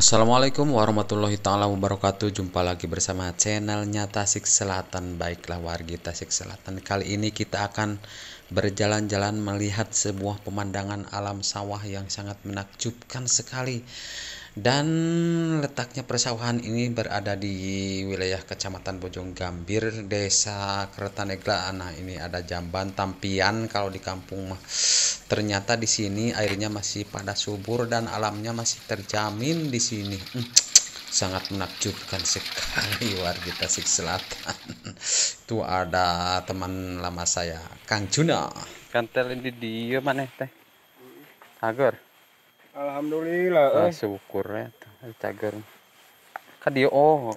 Assalamualaikum warahmatullahi taala wabarakatuh. Jumpa lagi bersama channelnya Tasik Selatan. Baiklah wargi Tasik Selatan, kali ini kita akan berjalan-jalan melihat sebuah pemandangan alam sawah yang sangat menakjubkan sekali. Dan letaknya persawahan ini berada di wilayah Kecamatan Bojonggambir, Desa Kertanegara. Nah, ini ada jamban Tampian kalau di kampung mah. Ternyata di sini airnya masih pada subur dan alamnya masih terjamin di sini. Sangat menakjubkan sekali warga Tasik Selatan. Itu ada teman lama saya, Kang Juna. Kantel ini dia mana teh? Cager. Alhamdulillah. Syukur ya, cager. Kan dia oh.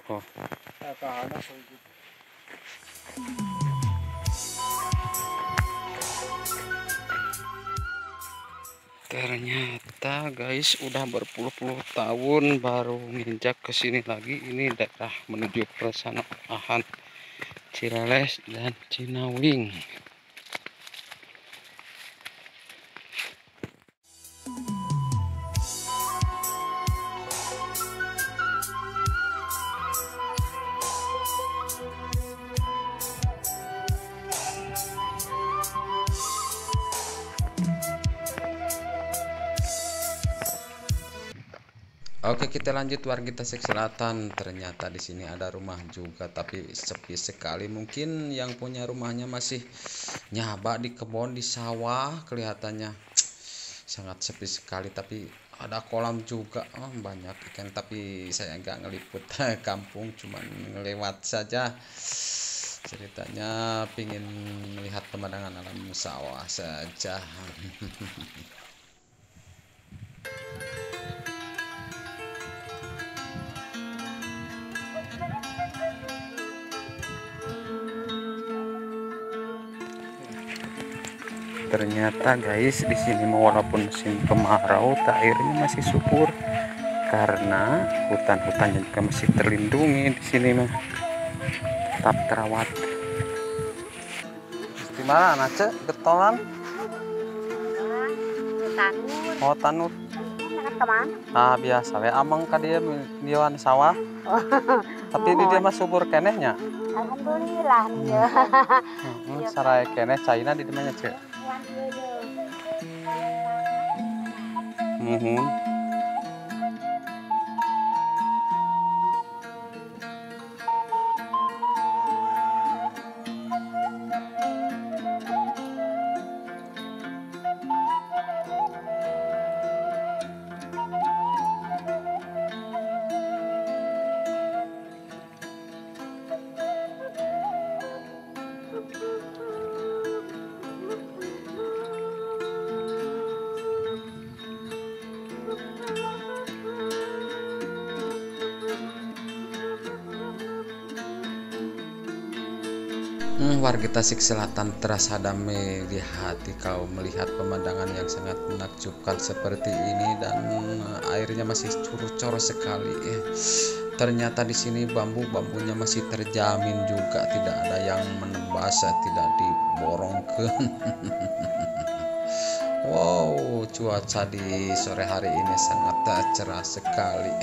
Ternyata guys udah berpuluh-puluh tahun baru nginjak ke sini lagi. Ini daerah menuju Persanaan Cireles dan Cinawing. Oke, kita lanjut warga Tasik Selatan. Ternyata di sini ada rumah juga, tapi sepi sekali. Mungkin yang punya rumahnya masih nyaba di kebun, di sawah, kelihatannya sangat sepi sekali. Tapi ada kolam juga, banyak ikan. Tapi saya nggak ngeliput kampung, cuman ngelewat saja. Ceritanya pingin melihat pemandangan alam sawah saja. Ternyata guys di sini walaupun musim kemarau airnya masih subur karena hutan-hutannya juga masih terlindungi di sini mah, tetap terawat. Di mana anak getolan? Tanur. Oh tanur. Kemana? Biasa we amang ka dia diwan sawah. Tapi di dia mah subur kenehnya. Alhamdulillah ya. Sarai keneh caina di dimana cek. Warga Tasik Selatan terasa damai di hati kalau melihat pemandangan yang sangat menakjubkan seperti ini, dan airnya masih curut-curut sekali. Ternyata di sini bambunya masih terjamin juga, tidak ada yang menembas, tidak diborongkan. Wow, cuaca di sore hari ini sangat cerah sekali.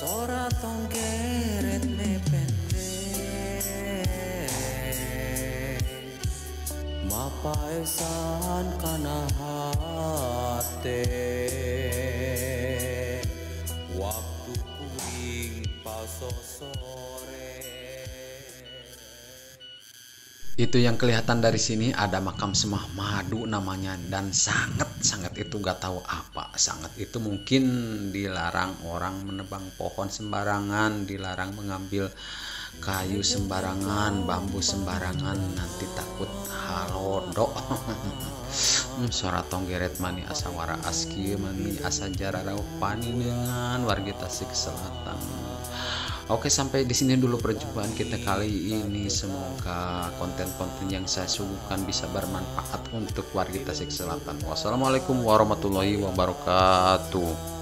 Sora tongkeret me pende mapaesan kana hate waktu kuring Itu yang kelihatan dari sini ada makam Semah Madu namanya, dan sangat itu gak tahu apa. Sangat itu mungkin dilarang orang menebang pohon sembarangan, dilarang mengambil kayu sembarangan, bambu sembarangan, nanti takut halodo. Suara tonggeret mani asa wara aski mani asa jararau paninengan wargi Tasik Selatan. Oke, sampai di sini dulu perjumpaan kita kali ini. Semoga konten-konten yang saya suguhkan bisa bermanfaat untuk warga Tasik Selatan. Wassalamualaikum warahmatullahi wabarakatuh.